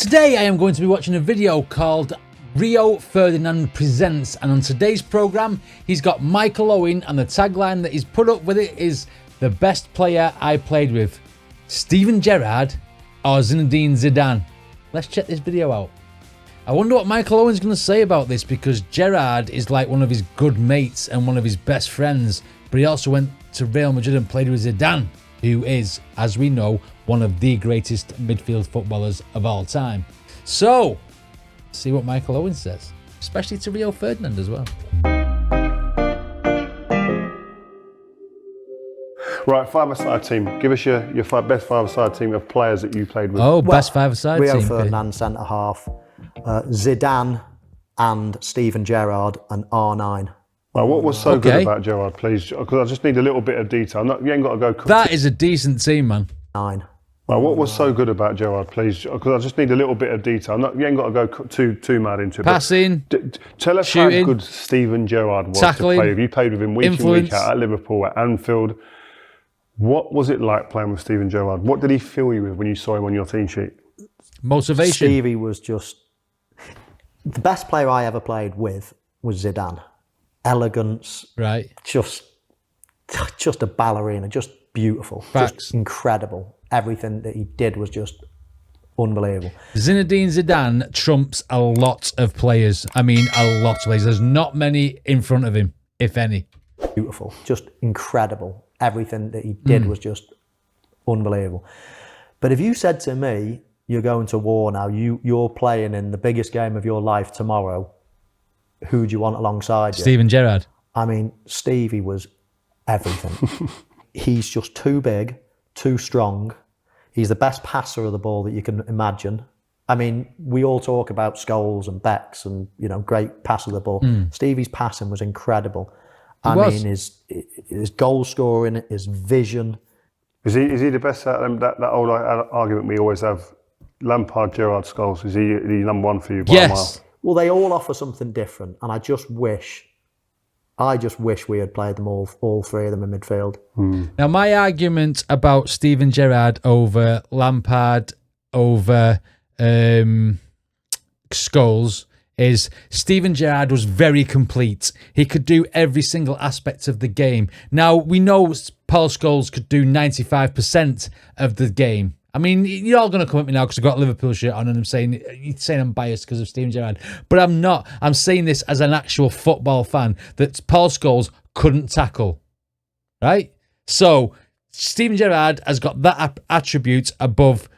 Today I am going to be watching a video called Rio Ferdinand Presents, and on today's programme he's got Michael Owen, and the tagline that he's put up with it is the best player I played with, Steven Gerrard or Zinedine Zidane. Let's check this video out. I wonder what Michael Owen's going to say about this, because Gerrard is like one of his good mates and one of his best friends, but he also went to Real Madrid and played with Zidane, who is, as we know, one of the greatest midfield footballers of all time. So, see what Michael Owen says, especially to Rio Ferdinand as well. Right, five-a-side team. Give us your best five-a-side team of players that you played with. Oh, best five-a-side team. Rio Ferdinand centre half, Zidane and Steven Gerrard and R9. Right, what was so good about Gerrard, please? Because I just need a little bit of detail. You ain't got to go. That is a decent team, man. 9. Right, what was so good about Gerrard, please? Because I just need a little bit of detail. You ain't got to go too mad into it. Passing, tell us shooting, how good Steven Gerrard was tackling, to play with. You played with him week influence. in, week out at Liverpool, at Anfield. What was it like playing with Steven Gerrard? What did he fill you with when you saw him on your team sheet? Motivation. Stevie was just... The best player I ever played with was Zidane. Elegance. Right. Just a ballerina. Just beautiful. Facts. Just incredible. Everything that he did was just unbelievable. Zinedine Zidane trumps a lot of players. I mean, a lot of players. There's not many in front of him, if any. Beautiful. Just incredible. Everything that he did was just unbelievable. But if you said to me, you're going to war now, you're playing in the biggest game of your life tomorrow, who do you want alongside you? Steven Gerrard. I mean, Stevie was everything. He's just too big, too strong. He's the best passer of the ball that you can imagine. I mean, we all talk about Scholes and Becks and, great pass of the ball. Stevie's passing was incredible. I mean, his goal scoring, his vision. Is he the best out of them? That old argument we always have, Lampard, Gerrard, Scholes, is he number one for you by a mile? Well, they all offer something different, and I just wish we had played them all three of them in midfield. Now, my argument about Steven Gerrard over Lampard, over Scholes, is Steven Gerrard was very complete. He could do every single aspect of the game. Now, we know Paul Scholes could do 95% of the game. I mean, you're all going to come at me now because I've got a Liverpool shirt on and you're saying I'm biased because of Steven Gerrard. But I'm not. I'm saying this as an actual football fan, that Paul Scholes couldn't tackle. Right? So, Steven Gerrard has got that attribute above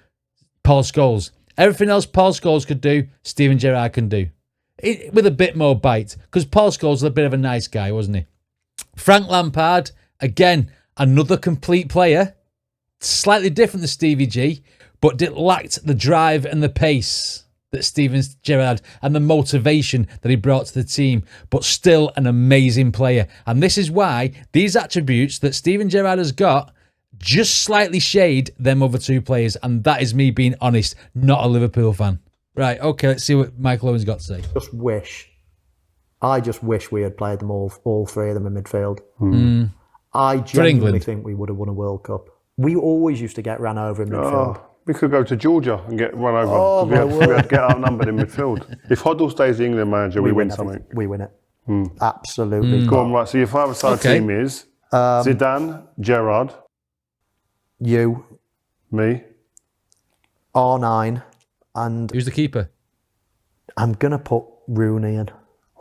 Paul Scholes. Everything else Paul Scholes could do, Steven Gerrard can do. With a bit more bite. Because Paul Scholes was a bit of a nice guy, wasn't he? Frank Lampard, again, another complete player. Slightly different than Stevie G, but it lacked the drive and the pace that Steven Gerrard and the motivation that he brought to the team, but still an amazing player. And this is why these attributes that Steven Gerrard has got just slightly shade them other two players, and that is me being honest, not a Liverpool fan. Right, okay, let's see what Michael Owen's got to say. I just wish we had played them all three of them in midfield. I genuinely think we would have won a World Cup. We always used to get ran over in midfield. We could go to Georgia and get run over. We had to get outnumbered in midfield. If Hoddle stays the England manager, we win something. We win it. Absolutely. Go on, right. So your five-a-side team is Zidane, Gerrard. You. Me. R9. And who's the keeper? I'm going to put Rooney in.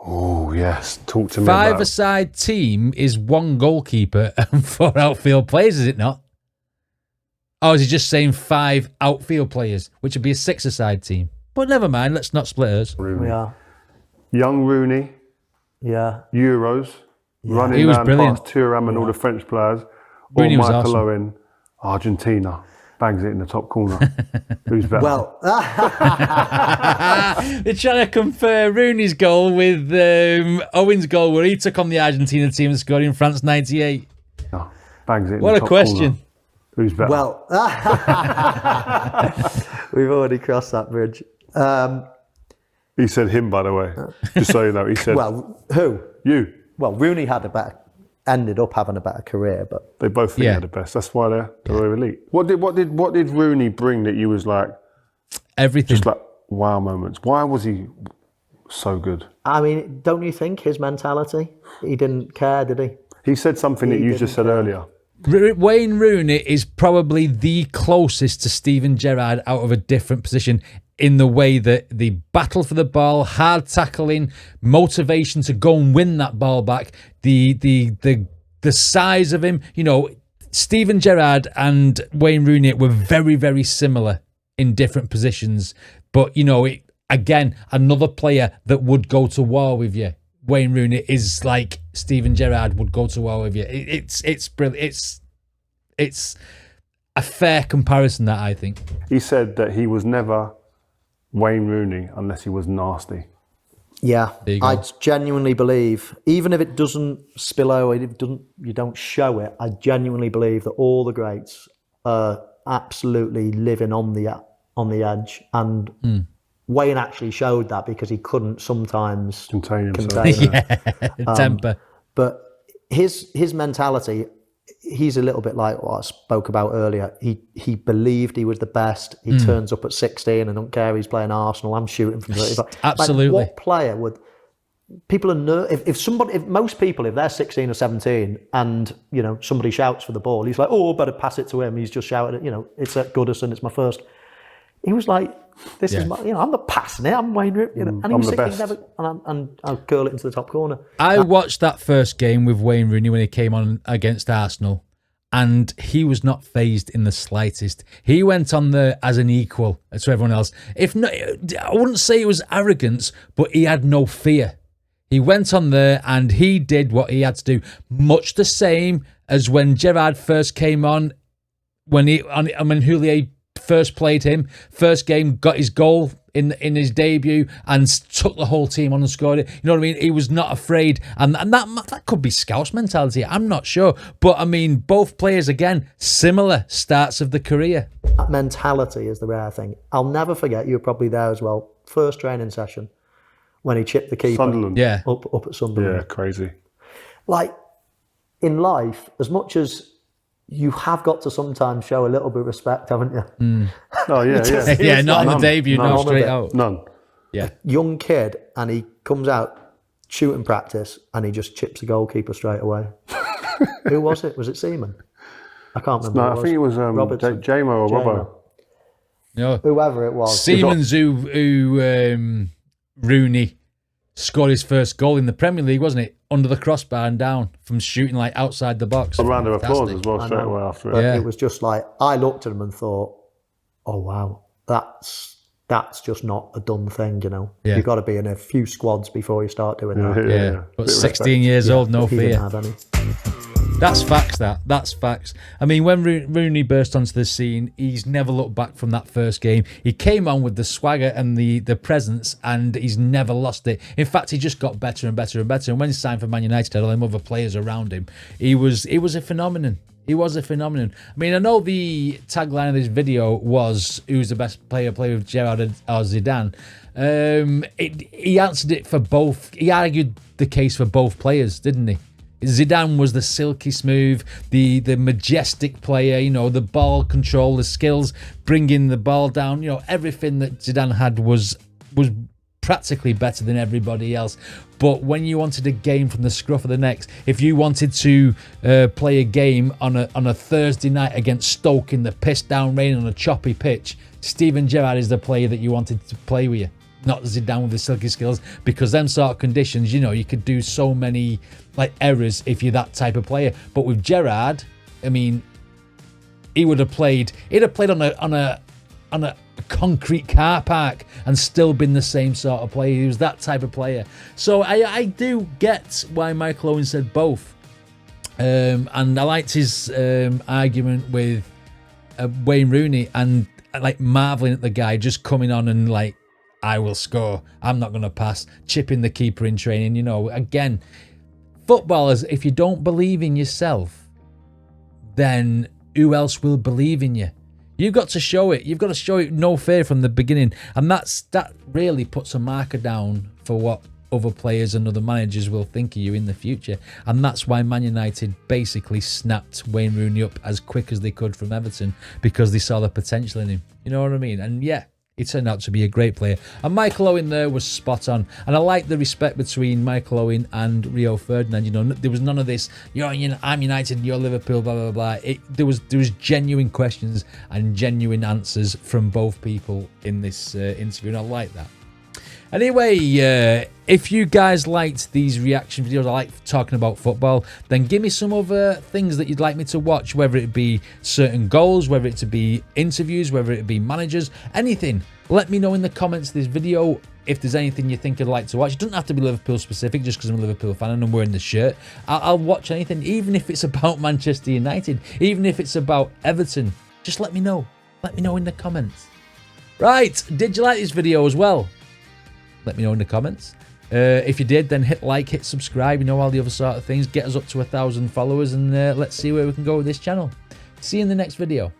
Oh, yes. Talk to me about it. Five-a-side team is one goalkeeper and 4 outfield players, is it not? Or is he just saying 5 outfield players, which would be a 6-a-side team? But never mind, let's not split us. Rooney. Yeah. Young Rooney. Yeah. Euros. Yeah. Running He was down brilliant. past Thuram and all the French players. Rooney or was Michael awesome. Owen, Argentina. Bangs it in the top corner. Who's better? Well, they're trying to compare Rooney's goal with Owen's goal, where he took on the Argentina team and scored in France '98. No, bangs it in What the a top question. corner. Who's better? Well, we've already crossed that bridge. He said him, by the way. Just so you know, he said. Well, who? You. Well, Rooney ended up having a better career, but They both think they're the best. That's why they're elite. What did Rooney bring that you was like everything? just like wow moments. Why was he so good? I mean, don't you think his mentality? He didn't care, did he? He said something that you just said earlier. Wayne Rooney is probably the closest to Steven Gerrard out of a different position in the way that the battle for the ball, hard tackling, motivation to go and win that ball back, the size of him. You know, Steven Gerrard and Wayne Rooney were very, very similar in different positions. But, you know, again, another player that would go to war with you. Wayne Rooney is like Steven Gerrard would go to war with you. It's brilliant. It's a fair comparison, that I think. He said that he was never Wayne Rooney unless he was nasty. Yeah, There you go. I genuinely believe, even if it doesn't spill over, you don't show it, I genuinely believe that all the greats are absolutely living on the edge. And Wayne actually showed that because he couldn't sometimes Contain himself. it. Temper. But his mentality, he's a little bit like what I spoke about earlier. He believed he was the best. He turns up at 16 and don't care he's playing Arsenal. I'm shooting from 35. Absolutely. Like, what player would... People are if most people, if they're 16 or 17 and, you know, somebody shouts for the ball, he's like, oh, better pass it to him. He's just shouting, you know, it's at Goodison, it's my first. He was like, this is my, you know, I'm not passing it, I'm Wayne Rooney, you know, and he was 16, and I'll curl it into the top corner. I watched that first game with Wayne Rooney when he came on against Arsenal, and he was not fazed in the slightest. He went on there as an equal to everyone else. If not, I wouldn't say it was arrogance, but he had no fear. He went on there and he did what he had to do, much the same as when Gerrard first came on, when Houllier first played him, first game, got his goal in his debut and took the whole team on and scored it. You know what I mean? He was not afraid. And that could be Scouse mentality. I'm not sure. But, I mean, both players, again, similar starts of the career. That mentality is the rare thing. I'll never forget, you were probably there as well, first training session, when he chipped the keeper Sunderland. Yeah. up at Sunderland. Yeah, crazy. Like, in life, as much as you have got to sometimes show a little bit of respect, haven't you? Oh, yeah. Yeah, not on the debut, none no, of straight it. out. None. Yeah. Young kid, and he comes out shooting practice, and he just chips the goalkeeper straight away. Who was it? Was it Seaman? I can't remember. No, I think it was Jamo or Robbo. No. Whoever it was. Siemens, who Rooney scored his first goal in the Premier League, wasn't it? Under the crossbar and down from shooting like outside the box. A round of applause Fantastic. as well straight away after But it. it was just like, I looked at him and thought, oh wow, that's just not a done thing, you know. Yeah. You've got to be in a few squads before you start doing that. Yeah. But Bit of 16 years old, no He fear. didn't have any. That's facts, that's facts. I mean, when Rooney burst onto the scene, he's never looked back from that first game. He came on with the swagger and the presence, and he's never lost it. In fact, he just got better and better and better. And when he signed for Man United, had all them other players around him, he was a phenomenon. He was a phenomenon. I mean, I know the tagline of this video was, who's the best player with Gerrard or Zidane? He answered it for both. He argued the case for both players, didn't he? Zidane was the silky smooth, the majestic player, you know, the ball control, the skills, bringing the ball down, you know, everything that Zidane had was practically better than everybody else. But when you wanted a game from the scruff of the neck, if you wanted to play a game on a Thursday night against Stoke in the pissed down rain on a choppy pitch, Steven Gerrard is the player that you wanted to play with you. Not Zidane with the silky skills, because them sort of conditions, you know, you could do so many like errors if you're that type of player. But with Gerrard, I mean, he'd have played on a concrete car park and still been the same sort of player. He was that type of player. So I do get why Michael Owen said both. And I liked his argument with Wayne Rooney, and like marveling at the guy just coming on and like, I will score, I'm not going to pass, chipping the keeper in training. You know, again, footballers, if you don't believe in yourself, then who else will believe in you? You've got to show it. You've got to show it no fear from the beginning. And that really puts a marker down for what other players and other managers will think of you in the future. And that's why Man United basically snapped Wayne Rooney up as quick as they could from Everton, because they saw the potential in him. You know what I mean? And yeah, He turned out to be a great player. And Michael Owen there was spot on. And I like the respect between Michael Owen and Rio Ferdinand. You know, there was none of this, I'm United, you're Liverpool, blah, blah, blah. There was genuine questions and genuine answers from both people in this interview. And I like that. Anyway, if you guys liked these reaction videos, I like talking about football, then give me some other things that you'd like me to watch, whether it be certain goals, whether it be interviews, whether it be managers, anything. Let me know in the comments of this video if there's anything you think I'd like to watch. It doesn't have to be Liverpool specific, just because I'm a Liverpool fan and I'm wearing the shirt. I'll watch anything, even if it's about Manchester United, even if it's about Everton. Just let me know. Let me know in the comments. Right, did you like this video as well? Let me know in the comments. If you did, then hit like, hit subscribe, all the other sort of things. Get us up to 1,000 followers, and let's see where we can go with this channel. See you in the next video.